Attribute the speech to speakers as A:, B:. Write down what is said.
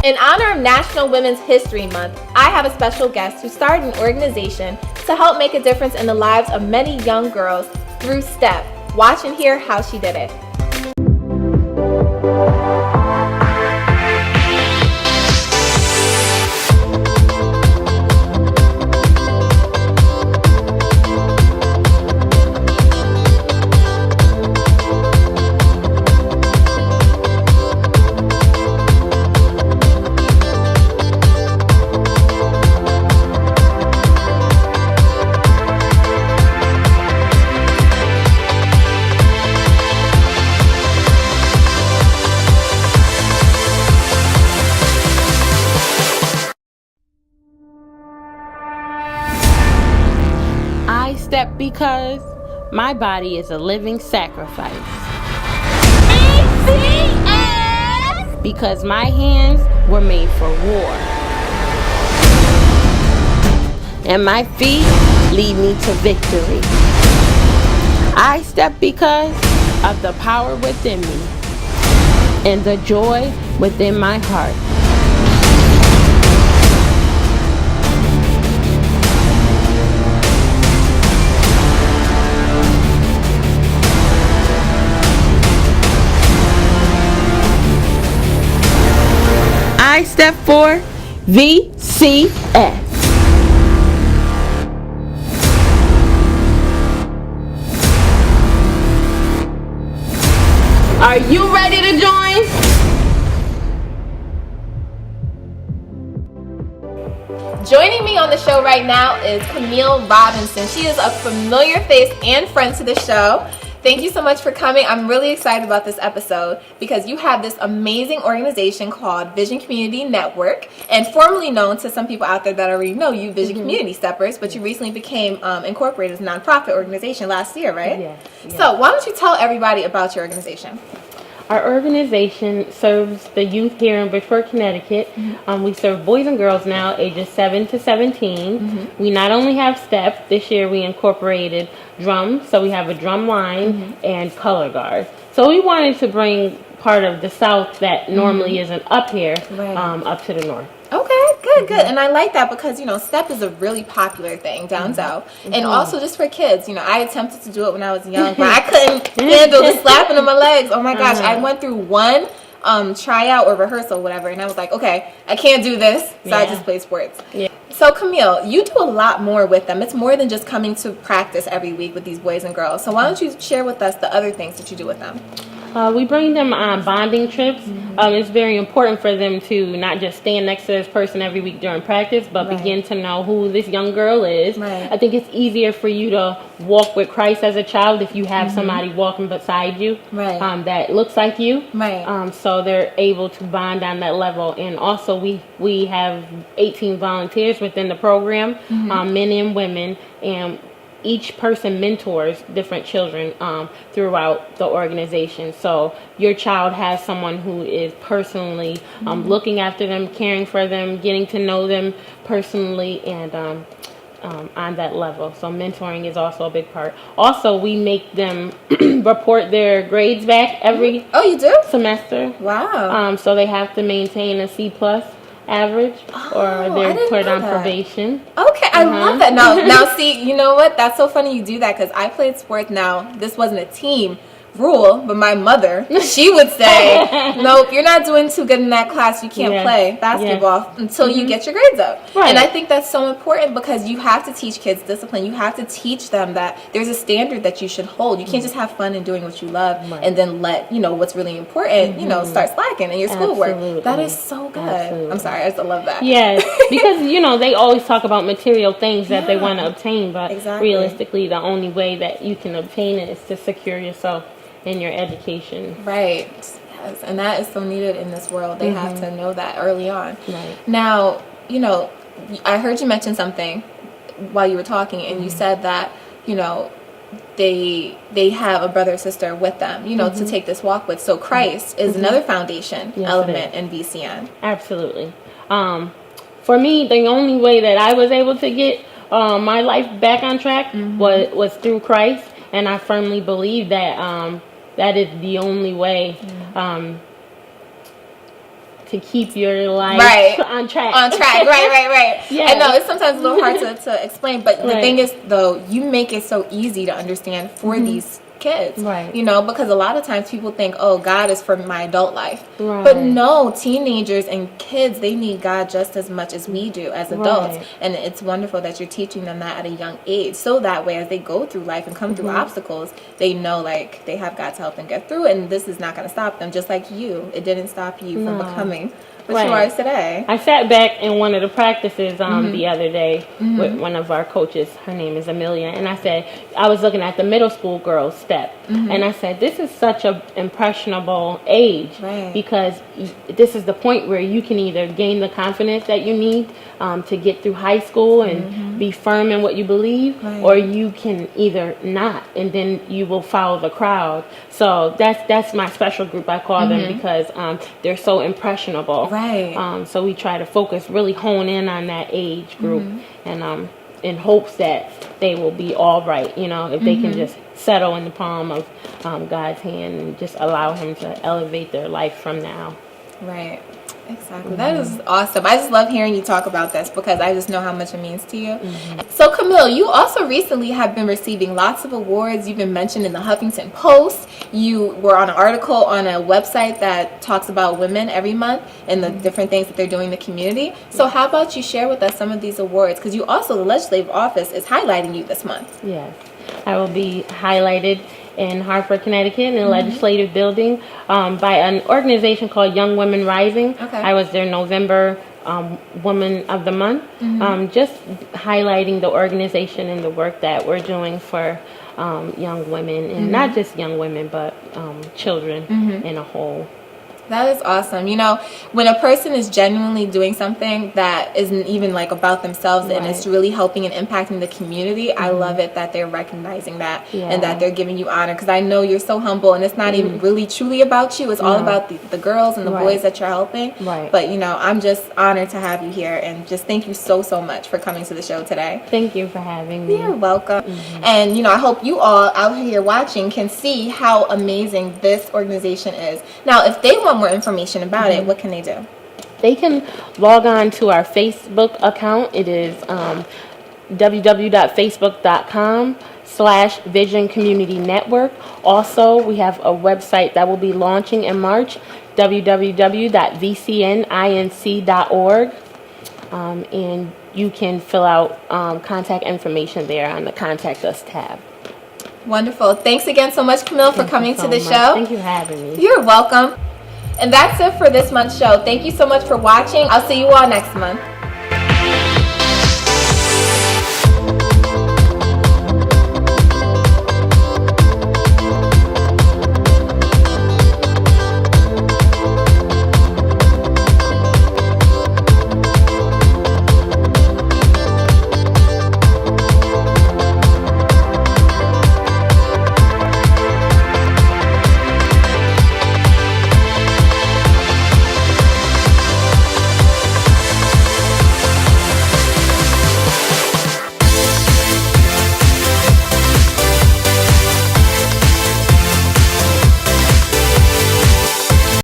A: In honor of National Women's History Month, I have a special guest who started an organization to help make a difference in the lives of many young girls through STEP. Watch and hear how she did it.
B: I step because my body is a living sacrifice. VCN! Because my hands were made for war. And my feet lead me to victory. I step because of the power within me and the joy within my heart. I step for VCS. Are you ready to join?
A: Joining me on the show right now is Camille Robinson. She is a familiar face and friend to the show. Thank you so much for coming. I'm really excited about this episode because you have this amazing organization called Vision Community Network, and formerly known to some people out there that already know you, Vision Community Steppers, but you recently became incorporated as a nonprofit organization last year, right?
B: Yes.
A: So why don't you tell everybody about your organization?
B: Our organization serves the youth here in Bridgeport, Connecticut. We serve boys and girls now ages 7 to 17. We not only have STEP, this year we incorporated drums, so we have a drum line and color guard. So we wanted to bring part of the South that normally isn't up here, up to the North.
A: Okay, good. And I like that because, you know, STEP is a really popular thing down south. And also just for kids, you know, I attempted to do it when I was young, but I couldn't handle the slapping of my legs. Oh my gosh, I went through one tryout or rehearsal, whatever, and I was like, okay, I can't do this, so I just play sports. So Camille, you do a lot more with them. It's more than just coming to practice every week with these boys and girls. So why don't you share with us the other things that you do with them?
B: We bring them on bonding trips. It's very important for them to not just stand next to this person every week during practice, but begin to know who this young girl is. I think it's easier for you to walk with Christ as a child if you have somebody walking beside you that looks like you. So they're able to bond on that level. And also we have 18 volunteers within the program, men and women, and each person mentors different children throughout the organization. So your child has someone who is personally looking after them, caring for them, getting to know them personally, and on that level. So mentoring is also a big part. Also, we make them report their grades back every semester.
A: Wow.
B: So they have to maintain a C+ average, or they're put on probation.
A: Okay, I love that. Now see, you know what? That's so funny you do that because I played sports. Now, this wasn't a team rule, but my mother, she would say, nope, you're not doing too good in that class. You can't play basketball until you get your grades up. And I think that's so important because you have to teach kids discipline. You have to teach them that there's a standard that you should hold. You can't just have fun and doing what you love and then let, you know, what's really important, you know, start slacking in your schoolwork. That is so good. I'm sorry, I just love that.
B: Yes, because, you know, they always talk about material things that they want to obtain, but realistically, the only way that you can obtain it is to secure yourself in your education.
A: Yes, and that is so needed in this world. They have to know that early on. Now, you know, I heard you mention something while you were talking, and you said that, you know, they have a brother or sister with them, you know, to take this walk with. So Christ is another foundation element in VCN.
B: Absolutely. For me, the only way that I was able to get my life back on track was through Christ, and I firmly believe that that is the only way to keep your life on track.
A: On track, right.
B: Yeah.
A: I know it's sometimes a little hard to explain, but the thing is, though, you make it so easy to understand for these kids,
B: right?
A: You know, because a lot of times people think, oh, God is for my adult life,
B: right.
A: But no, teenagers and kids, they need God just as much as we do as adults, right. And it's wonderful that you're teaching them that at a young age, so that way as they go through life and come through obstacles, they know like they have God to help them get through it, and this is not going to stop them. Just like you, it didn't stop you from becoming what you are today.
B: I sat back in one of the practices the other day with one of our coaches. Her name is Amelia, and I was looking at the middle school girls step, and I said, this is such a impressionable age, because this is the point where you can either gain the confidence that you need to get through high school and be firm in what you believe, or you can either not, and then you will follow the crowd. So that's my special group, I call them, because they're so impressionable.
A: Right.
B: So we try to focus, really hone in on that age group, and in hopes that they will be all right, you know, if they can just settle in the palm of God's hand and just allow Him to elevate their life from now.
A: Right. Exactly. That is awesome. I just love hearing you talk about this because I just know how much it means to you. So Camille, you also recently have been receiving lots of awards. You've been mentioned in the Huffington Post. You were on an article on a website that talks about women every month and the different things that they're doing in the community. So how about you share with us some of these awards? Because you also, the legislative office is highlighting you this month.
B: Yes. I will be highlighted in Hartford, Connecticut, in the legislative building by an organization called Young Women Rising. I was their November Woman of the Month, just highlighting the organization and the work that we're doing for young women, and not just young women, but children in a whole.
A: That is awesome. You know, when a person is genuinely doing something that isn't even like about themselves and it's really helping and impacting the community, I love it that they're recognizing that and that they're giving you honor, because I know you're so humble and it's not even really truly about you. It's all about the girls and the boys that you're helping. But, you know, I'm just honored to have you here, and just thank you so much for coming to the show today.
B: Thank you for having me.
A: You're welcome. And, you know, I hope you all out here watching can see how amazing this organization is. Now, if they want more information about it, what can they do?
B: They can log on to our Facebook account. It is www.facebook.com/Vision Community Network. Also, we have a website that will be launching in March, www.vcninc.org. And you can fill out contact information there on the Contact Us tab.
A: Wonderful. Thanks again so much, Camille, for coming to the show.
B: Thank you for having me.
A: You're welcome. And that's it for this month's show. Thank you so much for watching. I'll see you all next month.